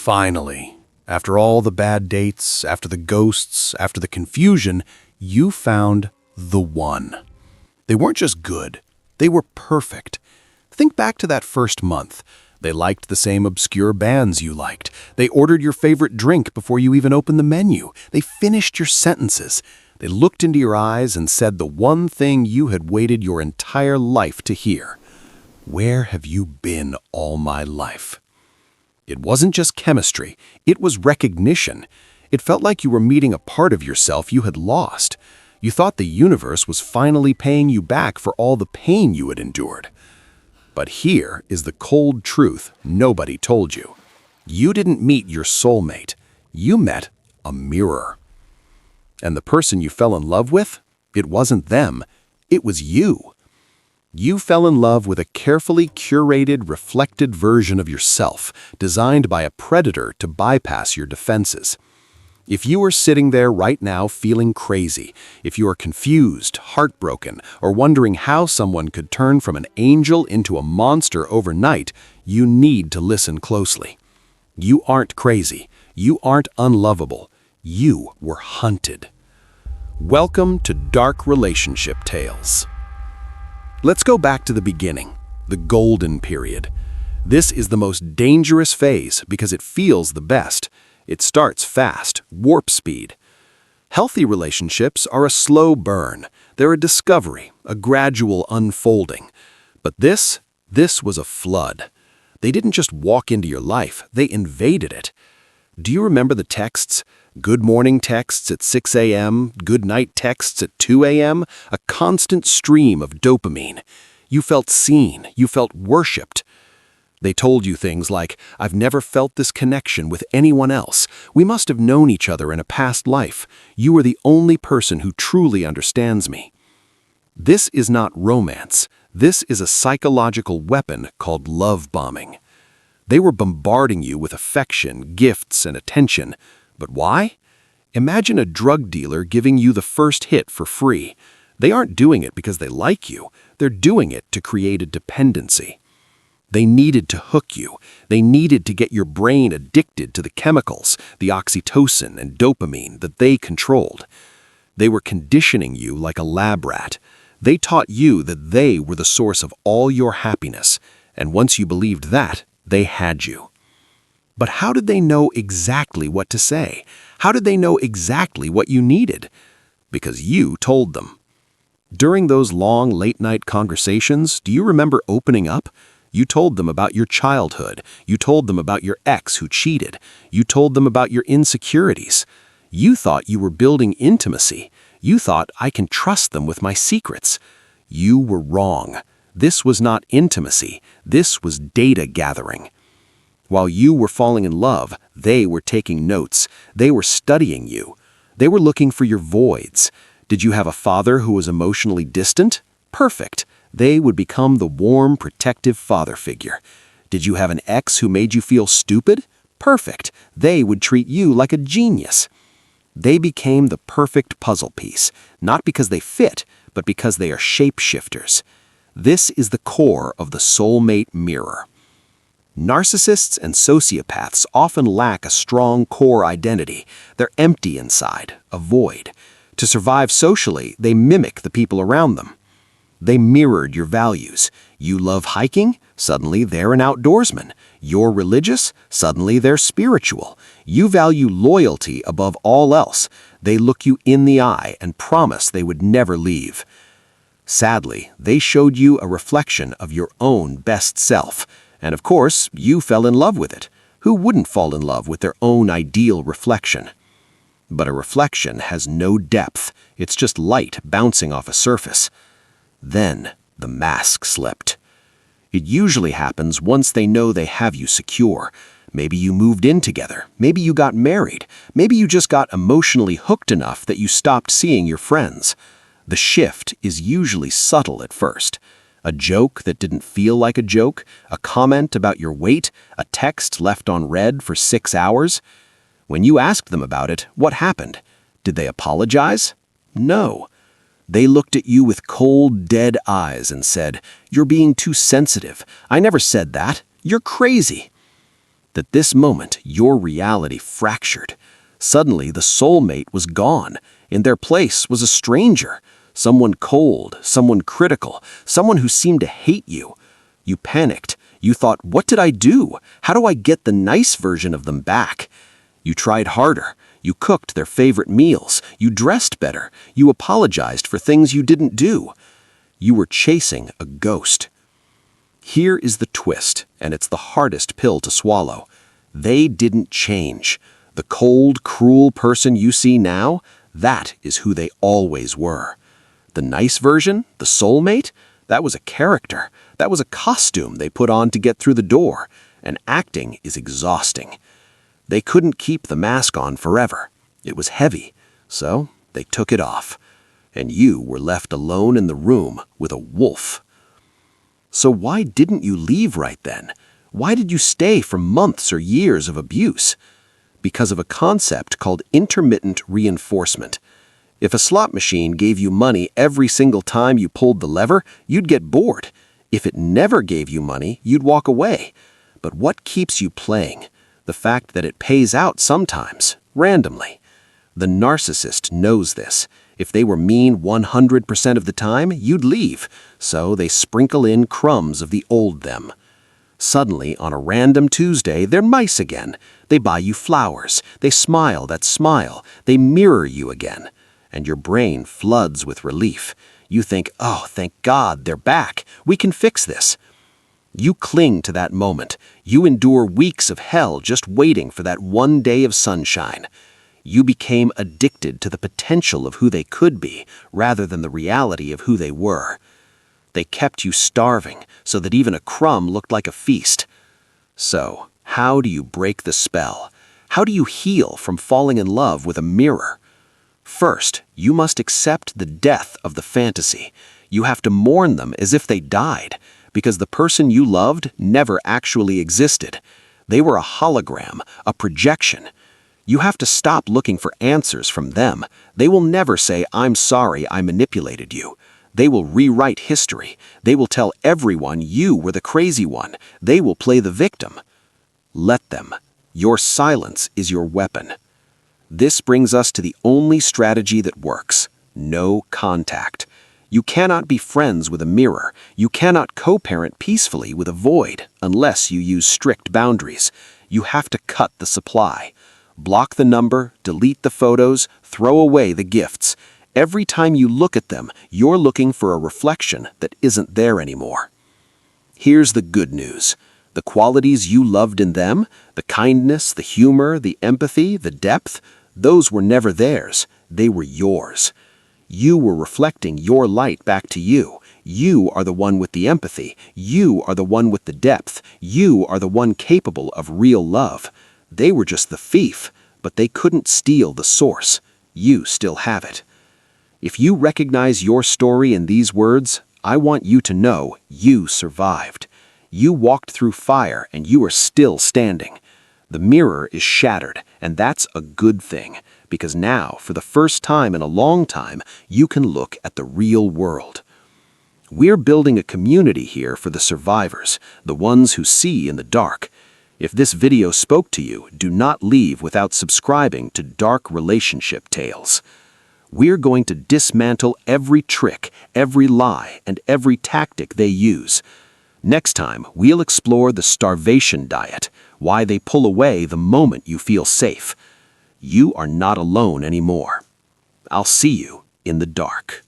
Finally, after all the bad dates, after the ghosts, after the confusion, you found the one. They weren't just good, they were perfect. Think back to that first month. They liked the same obscure bands you liked. They ordered your favorite drink before you even opened the menu. They finished your sentences. They looked into your eyes and said the one thing you had waited your entire life to hear. Where have you been all my life? It wasn't just chemistry, it was recognition. It felt like you were meeting a part of yourself you had lost. You thought the universe was finally paying you back for all the pain you had endured. But here is the cold truth nobody told you. You didn't meet your soulmate. You met a mirror. And the person you fell in love with, it wasn't them, it was you. You fell in love with a carefully curated, reflected version of yourself, designed by a predator to bypass your defenses. If you are sitting there right now feeling crazy, if you are confused, heartbroken, or wondering how someone could turn from an angel into a monster overnight, you need to listen closely. You aren't crazy. You aren't unlovable. You were hunted. Welcome to Dark Relationship Tales. Let's go back to the beginning, the golden period. This is the most dangerous phase because it feels the best. It starts fast, warp speed. Healthy relationships are a slow burn. They're a discovery, a gradual unfolding. But this was a flood. They didn't just walk into your life, they invaded it. Do you remember the texts? Good morning texts at 6 a.m., good night texts at 2 a.m., a constant stream of dopamine. You felt seen, you felt worshipped. They told you things like, I've never felt this connection with anyone else. We must have known each other in a past life. You are the only person who truly understands me. This is not romance. This is a psychological weapon called love bombing. They were bombarding you with affection, gifts, and attention. But why? Imagine a drug dealer giving you the first hit for free. They aren't doing it because they like you. They're doing it to create a dependency. They needed to hook you. They needed to get your brain addicted to the chemicals, the oxytocin and dopamine that they controlled. They were conditioning you like a lab rat. They taught you that they were the source of all your happiness, and once you believed that, they had you. But how did they know exactly what to say? How did they know exactly what you needed? Because you told them. During those long late-night conversations, do you remember opening up? You told them about your childhood. You told them about your ex who cheated. You told them about your insecurities. You thought you were building intimacy. You thought, I can trust them with my secrets. You were wrong. This was not intimacy. This was data gathering. While you were falling in love, they were taking notes. They were studying you. They were looking for your voids. Did you have a father who was emotionally distant? Perfect. They would become the warm, protective father figure. Did you have an ex who made you feel stupid? Perfect. They would treat you like a genius. They became the perfect puzzle piece, not because they fit, but because they are shapeshifters. This is the core of the soulmate mirror. Narcissists and sociopaths often lack a strong core identity. They're empty inside, a void. To survive socially, they mimic the people around them. They mirrored your values. You love hiking? Suddenly they're an outdoorsman. You're religious? Suddenly they're spiritual. You value loyalty above all else. They look you in the eye and promise they would never leave. Sadly, they showed you a reflection of your own best self. And of course, you fell in love with it. Who wouldn't fall in love with their own ideal reflection? But a reflection has no depth. It's just light bouncing off a surface. Then the mask slipped. It usually happens once they know they have you secure. Maybe you moved in together. Maybe you got married. Maybe you just got emotionally hooked enough that you stopped seeing your friends. The shift is usually subtle at first. A joke that didn't feel like a joke, a comment about your weight, a text left on read for 6 hours. When you asked them about it, what happened? Did they apologize? No. They looked at you with cold, dead eyes and said, "You're being too sensitive. I never said that. You're crazy." that this moment your reality fractured. Suddenly, the soulmate was gone. In their place was a stranger, someone cold, someone critical, someone who seemed to hate you. You panicked. You thought, what did I do? How do I get the nice version of them back? You tried harder. You cooked their favorite meals. You dressed better. You apologized for things you didn't do. You were chasing a ghost. Here is the twist, and it's the hardest pill to swallow. They didn't change. The cold, cruel person you see now, that is who they always were. The nice version, the soulmate, that was a character. That was a costume they put on to get through the door, and acting is exhausting. They couldn't keep the mask on forever. It was heavy, so they took it off, and you were left alone in the room with a wolf. So why didn't you leave right then? Why did you stay for months or years of abuse? Because of a concept called intermittent reinforcement. If a slot machine gave you money every single time you pulled the lever, you'd get bored. If it never gave you money, you'd walk away. But what keeps you playing? The fact that it pays out sometimes, randomly. The narcissist knows this. If they were mean 100% of the time, you'd leave. So they sprinkle in crumbs of the old them. Suddenly, on a random Tuesday, they're nice again. They buy you flowers. They smile that smile. They mirror you again. And your brain floods with relief. You think, oh, thank God, they're back. We can fix this. You cling to that moment. You endure weeks of hell just waiting for that one day of sunshine. You became addicted to the potential of who they could be, rather than the reality of who they were. They kept you starving, so that even a crumb looked like a feast. So, how do you break the spell? How do you heal from falling in love with a mirror? First, you must accept the death of the fantasy. You have to mourn them as if they died, because the person you loved never actually existed. They were a hologram, a projection. You have to stop looking for answers from them. They will never say, I'm sorry I manipulated you. They will rewrite history. They will tell everyone you were the crazy one. They will play the victim. Let them. Your silence is your weapon. This brings us to the only strategy that works: no contact. You cannot be friends with a mirror. You cannot co-parent peacefully with a void unless you use strict boundaries. You have to cut the supply. Block the number, delete the photos, throw away the gifts. Every time you look at them, you're looking for a reflection that isn't there anymore. Here's the good news. The qualities you loved in them, the kindness, the humor, the empathy, the depth, those were never theirs. They were yours. You were reflecting your light back to you. You are the one with the empathy. You are the one with the depth. You are the one capable of real love. They were just the thief, but they couldn't steal the source. You still have it. If you recognize your story in these words, I want you to know you survived. You walked through fire and you are still standing. The mirror is shattered, and that's a good thing, because now, for the first time in a long time, you can look at the real world. We're building a community here for the survivors, the ones who see in the dark. If this video spoke to you, do not leave without subscribing to Dark Relationship Tales. We're going to dismantle every trick, every lie, and every tactic they use. Next time, we'll explore the starvation diet, why they pull away the moment you feel safe. You are not alone anymore. I'll see you in the dark.